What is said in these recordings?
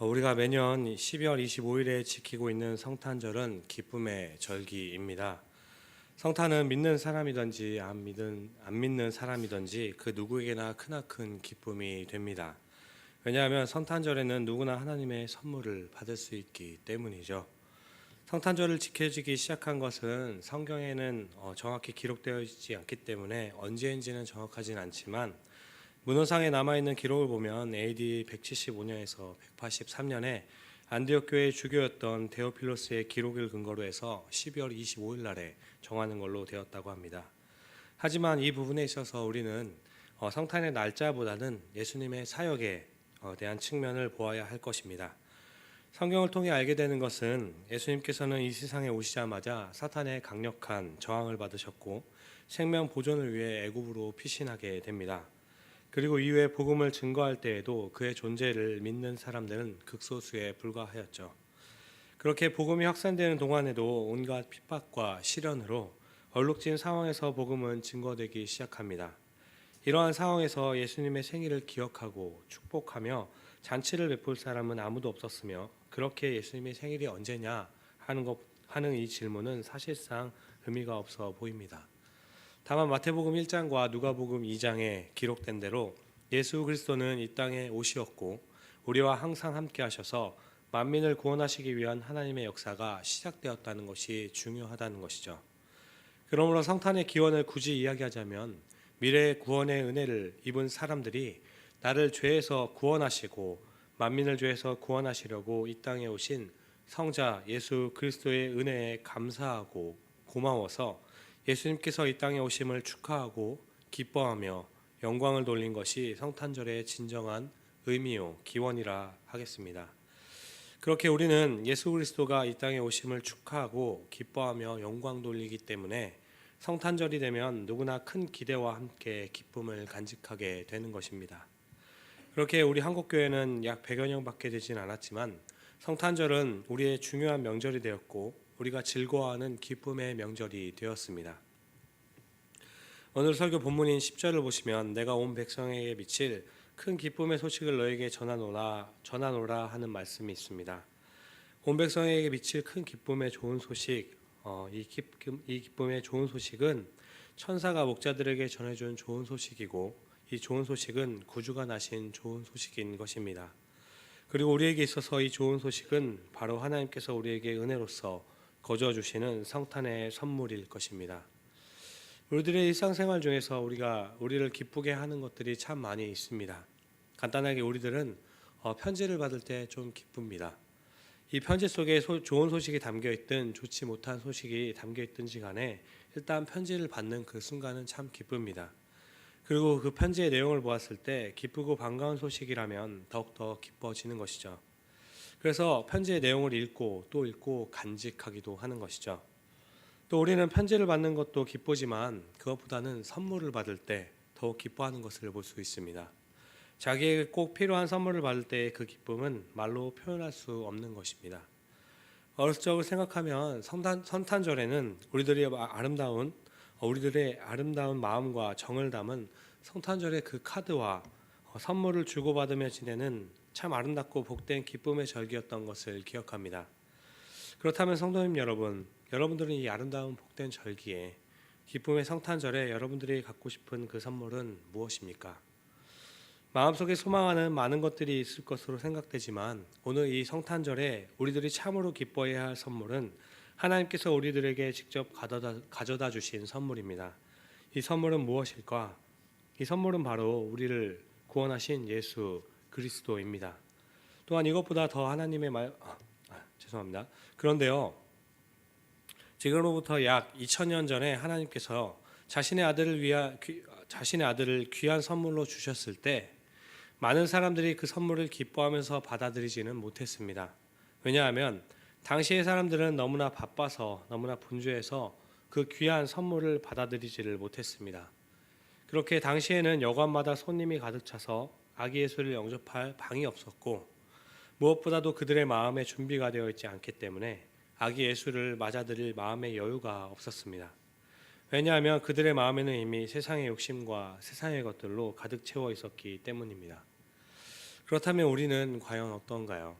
우리가 매년 12월 25일에 지키고 있는 성탄절은 기쁨의 절기입니다. 성탄은 믿는 사람이든지 안 믿는 사람이든지 그 누구에게나 크나큰 기쁨이 됩니다. 왜냐하면 성탄절에는 누구나 하나님의 선물을 받을 수 있기 때문이죠. 성탄절을 지켜지기 시작한 것은 성경에는 정확히 기록되어 있지 않기 때문에 언제인지는 정확하진 않지만 문헌상에 남아있는 기록을 보면 AD 175년에서 183년에 안디옥 교회의 주교였던 데오필로스의 기록을 근거로 해서 12월 25일 날에 정하는 걸로 되었다고 합니다. 하지만 이 부분에 있어서 우리는 성탄의 날짜보다는 예수님의 사역에 대한 측면을 보아야 할 것입니다. 성경을 통해 알게 되는 것은 예수님께서는 이 세상에 오시자마자 사탄의 강력한 저항을 받으셨고 생명 보존을 위해 애굽으로 피신하게 됩니다. 그리고 이후에 복음을 증거할 때에도 그의 존재를 믿는 사람들은 극소수에 불과하였죠. 그렇게 복음이 확산되는 동안에도 온갖 핍박과 시련으로 얼룩진 상황에서 복음은 증거되기 시작합니다. 이러한 상황에서 예수님의 생일을 기억하고 축복하며 잔치를 베풀 사람은 아무도 없었으며 그렇게 예수님의 생일이 언제냐 하는 이 질문은 사실상 의미가 없어 보입니다. 다만 마태복음 1장과 누가복음 2장에 기록된 대로 예수 그리스도는 이 땅에 오시었고 우리와 항상 함께 하셔서 만민을 구원하시기 위한 하나님의 역사가 시작되었다는 것이 중요하다는 것이죠. 그러므로 성탄의 기원을 굳이 이야기하자면 미래의 구원의 은혜를 입은 사람들이 나를 죄에서 구원하시고 만민을 죄에서 구원하시려고 이 땅에 오신 성자 예수 그리스도의 은혜에 감사하고 고마워서 예수님께서 이 땅에 오심을 축하하고 기뻐하며 영광을 돌린 것이 성탄절의 진정한 의미요 기원이라 하겠습니다. 그렇게 우리는 예수 그리스도가 이 땅에 오심을 축하하고 기뻐하며 영광 돌리기 때문에 성탄절이 되면 누구나 큰 기대와 함께 기쁨을 간직하게 되는 것입니다. 그렇게 우리 한국교회는 약 100여 년밖에 되진 않았지만 성탄절은 우리의 중요한 명절이 되었고 우리가 즐거워하는 기쁨의 명절이 되었습니다. 오늘 설교 본문인 10절을 보시면 내가 온 백성에게 미칠 큰 기쁨의 소식을 너에게 전하노라 하는 말씀이 있습니다. 온 백성에게 미칠 큰 기쁨의 좋은 소식, 이 기쁨의 좋은 소식은 천사가 목자들에게 전해준 좋은 소식이고 이 좋은 소식은 구주가 나신 좋은 소식인 것입니다. 그리고 우리에게 있어서 이 좋은 소식은 바로 하나님께서 우리에게 은혜로서 거저 주시는 성탄의 선물일 것입니다. 우리들의 일상생활 중에서 우리를 기쁘게 하는 것들이 참 많이 있습니다. 간단하게 우리들은 편지를 받을 때 좀 기쁩니다. 이 편지 속에 좋은 소식이 담겨있든 좋지 못한 소식이 담겨있든지 간에 일단 편지를 받는 그 순간은 참 기쁩니다. 그리고 그 편지의 내용을 보았을 때 기쁘고 반가운 소식이라면 더욱더 기뻐지는 것이죠. 그래서 편지의 내용을 읽고 또 읽고 간직하기도 하는 것이죠. 또 우리는 편지를 받는 것도 기쁘지만 그것보다는 선물을 받을 때 더욱 기뻐하는 것을 볼 수 있습니다. 자기에게 꼭 필요한 선물을 받을 때의 그 기쁨은 말로 표현할 수 없는 것입니다. 어렸을 적을 생각하면 성탄절에는 우리들의 아름다운 마음과 정을 담은 성탄절의 그 카드와 선물을 주고받으며 지내는 참 아름답고 복된 기쁨의 절기였던 것을 기억합니다. 그렇다면 성도님 여러분들은 이 아름다운 복된 절기에 기쁨의 성탄절에 여러분들이 갖고 싶은 그 선물은 무엇입니까? 마음속에 소망하는 많은 것들이 있을 것으로 생각되지만 오늘 이 성탄절에 우리들이 참으로 기뻐해야 할 선물은 하나님께서 우리들에게 직접 가져다 주신 선물입니다. 이 선물은 무엇일까? 이 선물은 바로 우리를 구원하신 예수 그리스도입니다. 또한 이것보다 더 하나님의 죄송합니다. 그런데요, 지금으로부터 약 2000년 전에 하나님께서 자신의 아들을 귀한 선물로 주셨을 때 많은 사람들이 그 선물을 기뻐하면서 받아들이지는 못했습니다. 왜냐하면 당시의 사람들은 너무나 바빠서 너무나 분주해서 그 귀한 선물을 받아들이지를 못했습니다. 그렇게 당시에는 여관마다 손님이 가득 차서 아기 예수를 영접할 방이 없었고 무엇보다도 그들의 마음에 준비가 되어 있지 않기 때문에 아기 예수를 맞아들일 마음의 여유가 없었습니다. 왜냐하면 그들의 마음에는 이미 세상의 욕심과 세상의 것들로 가득 채워 있었기 때문입니다. 그렇다면 우리는 과연 어떤가요?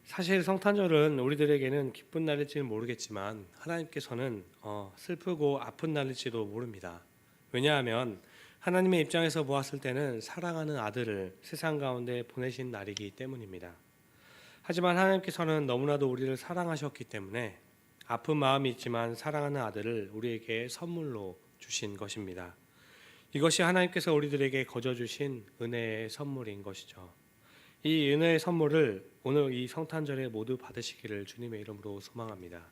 사실 성탄절은 우리들에게는 기쁜 날일지는 모르겠지만 하나님께서는 슬프고 아픈 날일지도 모릅니다. 왜냐하면 하나님의 입장에서 보았을 때는 사랑하는 아들을 세상 가운데 보내신 날이기 때문입니다. 하지만 하나님께서는 너무나도 우리를 사랑하셨기 때문에 아픈 마음이 있지만 사랑하는 아들을 우리에게 선물로 주신 것입니다. 이것이 하나님께서 우리들에게 거저 주신 은혜의 선물인 것이죠. 이 은혜의 선물을 오늘 이 성탄절에 모두 받으시기를 주님의 이름으로 소망합니다.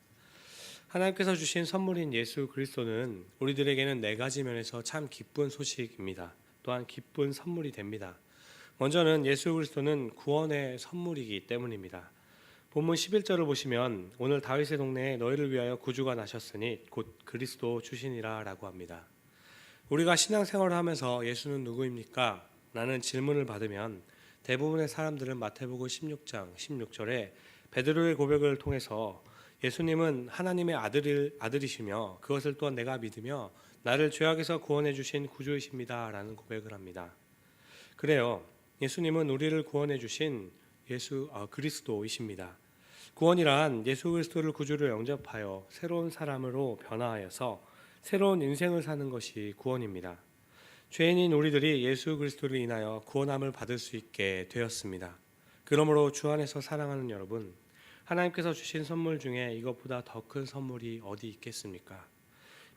하나님께서 주신 선물인 예수 그리스도는 우리들에게는 네 가지 면에서 참 기쁜 소식입니다. 또한 기쁜 선물이 됩니다. 먼저는 예수 그리스도는 구원의 선물이기 때문입니다. 본문 11절을 보시면 오늘 다윗의 동네에 너희를 위하여 구주가 나셨으니 곧 그리스도 주시니라 라고 합니다. 우리가 신앙생활을 하면서 예수는 누구입니까? 라는 질문을 받으면 대부분의 사람들은 마태복음 16장 16절에 베드로의 고백을 통해서 예수님은 하나님의 아들이시며 그것을 또한 내가 믿으며 나를 죄악에서 구원해 주신 구주이십니다 라는 고백을 합니다. 그래요. 예수님은 우리를 구원해 주신 그리스도이십니다. 구원이란 예수 그리스도를 구주로 영접하여 새로운 사람으로 변화하여서 새로운 인생을 사는 것이 구원입니다. 죄인인 우리들이 예수 그리스도를 인하여 구원함을 받을 수 있게 되었습니다. 그러므로 주 안에서 사랑하는 여러분, 하나님께서 주신 선물 중에 이것보다 더 큰 선물이 어디 있겠습니까?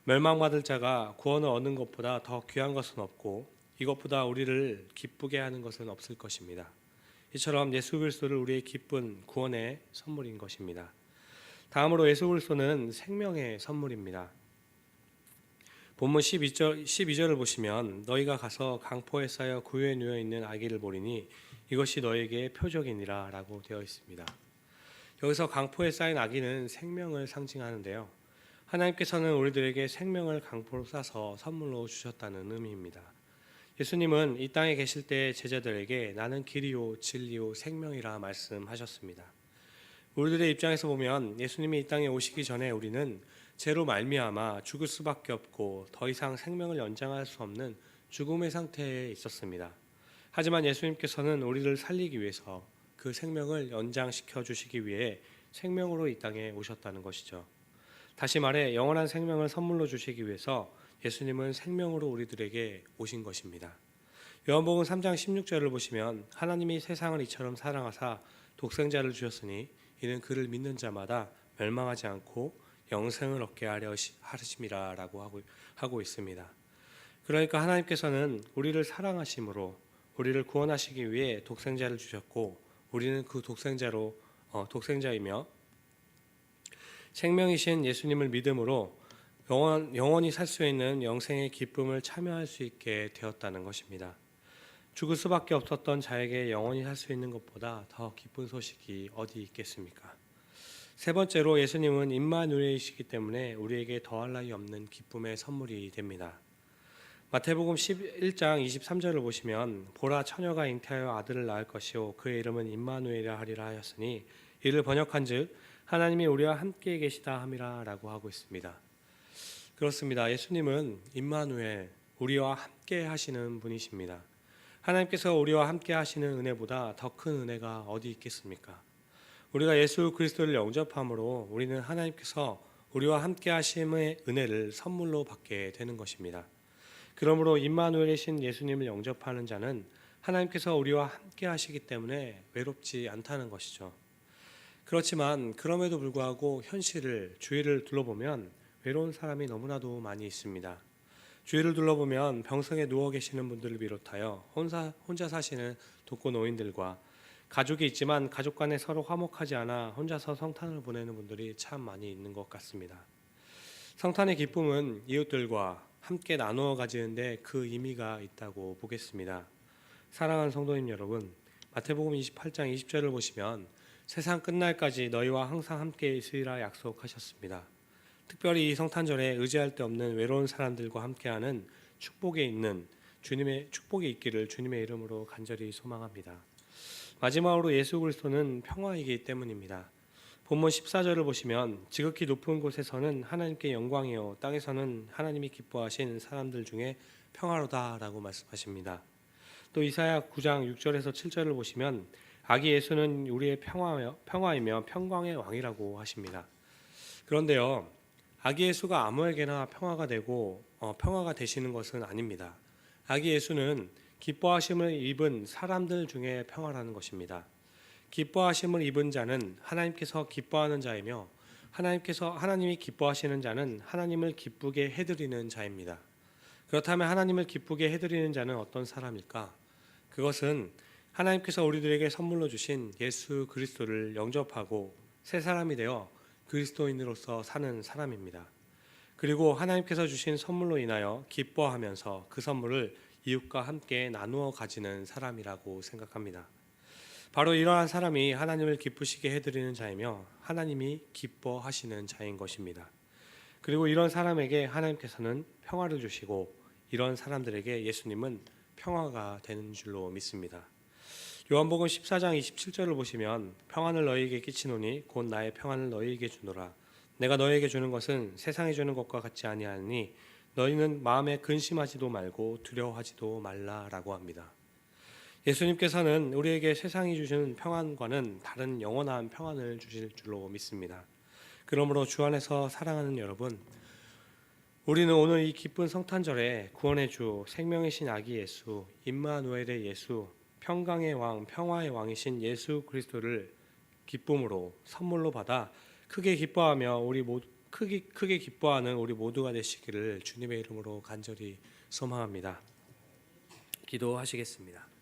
멸망받을 자가 구원을 얻는 것보다 더 귀한 것은 없고 이것보다 우리를 기쁘게 하는 것은 없을 것입니다. 이처럼 예수 그리스도를 우리의 기쁜 구원의 선물인 것입니다. 다음으로 예수 그리스도는 생명의 선물입니다. 본문 12절을 보시면 너희가 가서 강포에 쌓여 구유에 누워 있는 아기를 보리니 이것이 너에게 표적이니라 라고 되어 있습니다. 여기서 강포에 쌓인 아기는 생명을 상징하는데요. 하나님께서는 우리들에게 생명을 강포로 싸서 선물로 주셨다는 의미입니다. 예수님은 이 땅에 계실 때 제자들에게 나는 길이요 진리요 생명이라 말씀하셨습니다. 우리들의 입장에서 보면 예수님이 이 땅에 오시기 전에 우리는 죄로 말미암아 죽을 수밖에 없고 더 이상 생명을 연장할 수 없는 죽음의 상태에 있었습니다. 하지만 예수님께서는 우리를 살리기 위해서 그 생명을 연장시켜 주시기 위해 생명으로 이 땅에 오셨다는 것이죠. 다시 말해 영원한 생명을 선물로 주시기 위해서 예수님은 생명으로 우리들에게 오신 것입니다. 요한복음 3장 16절을 보시면 하나님이 세상을 이처럼 사랑하사 독생자를 주셨으니 이는 그를 믿는 자마다 멸망하지 않고 영생을 얻게 하려 하심이라 라고 하고 있습니다. 그러니까 하나님께서는 우리를 사랑하심으로 우리를 구원하시기 위해 독생자를 주셨고 우리는 그 독생자이며 생명이신 예수님을 믿음으로 영원히 살 수 있는 영생의 기쁨을 참여할 수 있게 되었다는 것입니다. 죽을 수밖에 없었던 자에게 영원히 살 수 있는 것보다 더 기쁜 소식이 어디 있겠습니까? 세 번째로 예수님은 임마누엘이시기 때문에 우리에게 더할 나위 없는 기쁨의 선물이 됩니다. 마태복음 11장 23절을 보시면 보라 처녀가 잉태하여 아들을 낳을 것이요 그의 이름은 임마누엘이라 하리라 하였으니 이를 번역한즉 하나님이 우리와 함께 계시다 함이라 라고 하고 있습니다. 그렇습니다. 예수님은 임마누엘, 우리와 함께 하시는 분이십니다. 하나님께서 우리와 함께 하시는 은혜보다 더 큰 은혜가 어디 있겠습니까? 우리가 예수 그리스도를 영접함으로 우리는 하나님께서 우리와 함께 하심의 은혜를 선물로 받게 되는 것입니다. 그러므로 임마누엘이신 예수님을 영접하는 자는 하나님께서 우리와 함께 하시기 때문에 외롭지 않다는 것이죠. 그렇지만 그럼에도 불구하고 주위를 둘러보면 외로운 사람이 너무나도 많이 있습니다. 주위를 둘러보면 병성에 누워 계시는 분들을 비롯하여 혼자 사시는 독거노인들과 가족이 있지만 가족 간에 서로 화목하지 않아 혼자서 성탄을 보내는 분들이 참 많이 있는 것 같습니다. 성탄의 기쁨은 이웃들과 함께 나누어 가지는데 그 의미가 있다고 보겠습니다. 사랑하는 성도님 여러분, 마태복음 28장 20절을 보시면 세상 끝날까지 너희와 항상 함께 있으리라 약속하셨습니다. 특별히 이 성탄절에 의지할 데 없는 외로운 사람들과 함께하는 축복이 있기를 주님의 이름으로 간절히 소망합니다. 마지막으로 예수 그리스도는 평화이기 때문입니다. 본문 14절을 보시면 지극히 높은 곳에서는 하나님께 영광이요 땅에서는 하나님이 기뻐하신 사람들 중에 평화로다라고 말씀하십니다. 또 이사야 9장 6절에서 7절을 보시면 아기 예수는 우리의 평화이며 평강의 왕이라고 하십니다. 그런데요, 아기 예수가 아무에게나 평화가 되고 평화가 되시는 것은 아닙니다. 아기 예수는 기뻐하심을 입은 사람들 중에 평화라는 것입니다. 기뻐하심을 입은 자는 하나님께서 기뻐하는 자이며 하나님이 기뻐하시는 자는 하나님을 기쁘게 해드리는 자입니다. 그렇다면 하나님을 기쁘게 해드리는 자는 어떤 사람일까? 그것은 하나님께서 우리들에게 선물로 주신 예수 그리스도를 영접하고 새 사람이 되어 그리스도인으로서 사는 사람입니다. 그리고 하나님께서 주신 선물로 인하여 기뻐하면서 그 선물을 이웃과 함께 나누어 가지는 사람이라고 생각합니다. 바로 이러한 사람이 하나님을 기쁘시게 해드리는 자이며 하나님이 기뻐하시는 자인 것입니다. 그리고 이런 사람에게 하나님께서는 평화를 주시고 이런 사람들에게 예수님은 평화가 되는 줄로 믿습니다. 요한복음 14장 27절을 보시면 평안을 너희에게 끼치노니 곧 나의 평안을 너희에게 주노라. 내가 너희에게 주는 것은 세상이 주는 것과 같지 아니하니 너희는 마음에 근심하지도 말고 두려워하지도 말라라고 합니다. 예수님께서는 우리에게 세상이 주시는 평안과는 다른 영원한 평안을 주실 줄로 믿습니다. 그러므로 주 안에서 사랑하는 여러분, 우리는 오늘 이 기쁜 성탄절에 구원의 주, 생명의 신 아기 예수, 임마누엘의 예수, 평강의 왕, 평화의 왕이신 예수 그리스도를 기쁨으로 선물로 받아 크게 기뻐하는 우리 모두가 되시기를 주님의 이름으로 간절히 소망합니다. 기도하시겠습니다.